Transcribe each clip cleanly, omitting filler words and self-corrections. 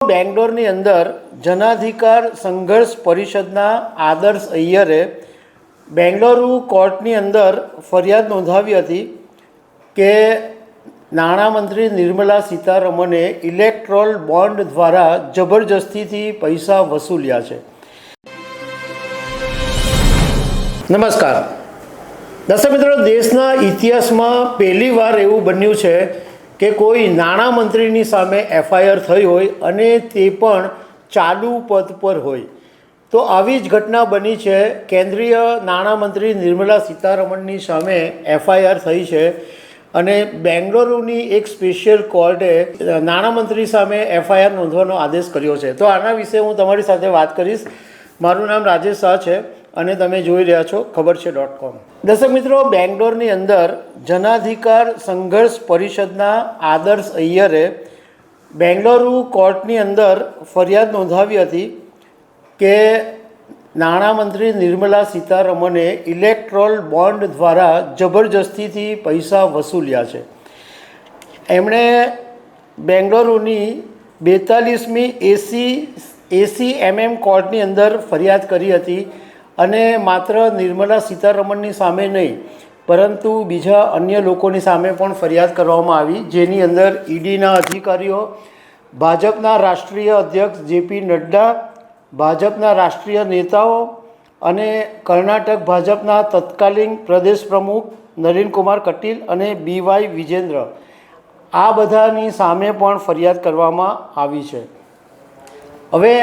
બેંગ્લોરની અંદર જનાધિકાર સંઘર્ષ પરિષદના આદર્શ અય્યરે બેંગલુરુ કોર્ટની અંદર ફરિયાદ નોંધાવી હતી કે નાણામંત્રી નિર્મલા સીતારમણે ઇલેક્ટ્રોલ બોન્ડ દ્વારા જબરજસ્તીથી પૈસા વસૂલ્યા છે। નમસ્કાર દર્શક મિત્રો, દેશના ઇતિહાસમાં પહેલીવાર એવું બન્યું છે કે કોઈ નાણામંત્રીની સામે એફઆઈઆર થઈ હોય અને તે પણ ચાલુ પદ પર હોય। તો આવી જ ઘટના બની છે। કેન્દ્રીય નાણામંત્રી નિર્મલા સીતારમણની સામે એફઆઈઆર થઈ છે અને બેંગલુરુની એક સ્પેશિયલ કોર્ટે નાણામંત્રી સામે એફઆઈઆર નોંધવાનો આદેશ કર્યો છે। તો આના વિશે હું તમારી સાથે વાત કરીશ। મારું નામ રાજેશ શાહ છે અને તમે જોઈ રહ્યા છો ખબર છે.com। દર્શક મિત્રો, બેંગ્લોરની અંદર જનાધિકાર સંઘર્ષ પરિષદના આદર્શ અય્યરે બેંગલુરુ કોર્ટની અંદર ફરિયાદ નોંધાવી હતી કે નાણામંત્રી નિર્મલા સીતારમણે ઇલેક્ટ્રોલ બોન્ડ દ્વારા જબરજસ્તીથી પૈસા વસૂલ્યા છે। એમણે બેંગલુરુની 42મી એસીએમએમ કોર્ટની અંદર ફરિયાદ કરી હતી અને માત્ર નિર્મલા સીતારમણની સામે નહીં પરંતુ બીજા અન્ય લોકોની સામે પણ ફરિયાદ કરવામાં આવી, જેની અંદર ઈડીના અધિકારીઓ, ભાજપના રાષ્ટ્રીય અધ્યક્ષ જેપી નડ્ડા, ભાજપના રાષ્ટ્રીય નેતાઓ અને કર્ણાટક ભાજપના તત્કાલીન પ્રદેશ પ્રમુખ નલિન કુમાર કટીલ અને બીવાય વિજેન્દ્ર, આ બધાની સામે પણ ફરિયાદ કરવામાં આવી છે। હવે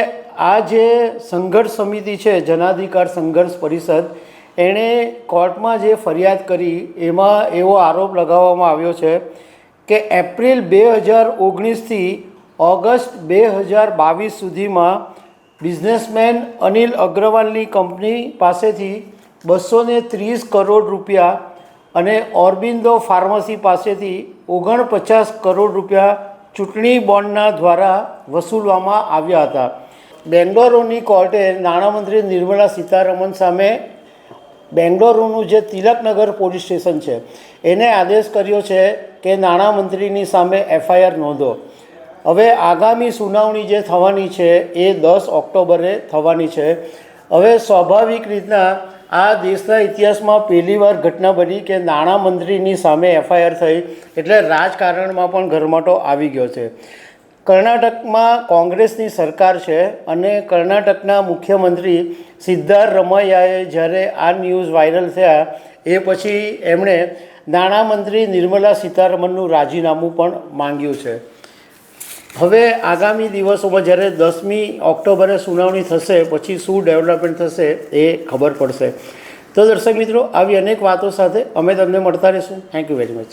આ જે સંઘર્ષ સમિતિ છે, જનાધિકાર સંઘર્ષ પરિષદ, એણે કોર્ટમાં જે ફરિયાદ કરી એમાં એવો આરોપ લગાવવામાં આવ્યો છે કે એપ્રિલ 2019થી ઓગસ્ટ 2022 સુધીમાં બિઝનેસમેન અનિલ અગ્રવાલની કંપની પાસેથી 230 કરોડ રૂપિયા અને ઓરબિંદો ફાર્મસી પાસેથી 49 કરોડ રૂપિયા ચૂંટણી બોન્ડના દ્વારા વસૂલવામાં આવ્યા હતા। બેંગલુરુની કોર્ટે નાણામંત્રી નિર્મલા સીતારમણ સામે બેંગલુરુનું જે તિલકનગર પોલીસ સ્ટેશન છે એને આદેશ કર્યો છે કે નાણામંત્રીની સામે એફઆઈઆર નોંધો। હવે આગામી સુનાવણી જે થવાની છે એ 10 ઓક્ટોબરે થવાની છે। હવે સ્વાભાવિક રીતના આ દેશના ઇતિહાસમાં પહેલીવાર ઘટના બની કે નાણામંત્રીની સામે એફઆઈઆર થઈ એટલે રાજકારણમાં પણ ગરમાટો આવી ગયો છે। કર્ણાટકમાં કોંગ્રેસની સરકાર છે અને કર્ણાટકના મુખ્યમંત્રી સિદ્ધારમૈયાએ જ્યારે આ ન્યૂઝ વાયરલ થયા એ પછી એમણે નાણામંત્રી નિર્મલા સીતારમણનું રાજીનામું પણ માંગ્યું છે। હવે આગામી દિવસોમાં જ્યારે 10મી ઓક્ટોબરે સુનાવણી થશે પછી શું ડેવલપમેન્ટ થશે એ ખબર પડશે। તો દર્શક મિત્રો, આવી અનેક વાતો સાથે અમે તમને મળતા રહીશું। Thank you very much.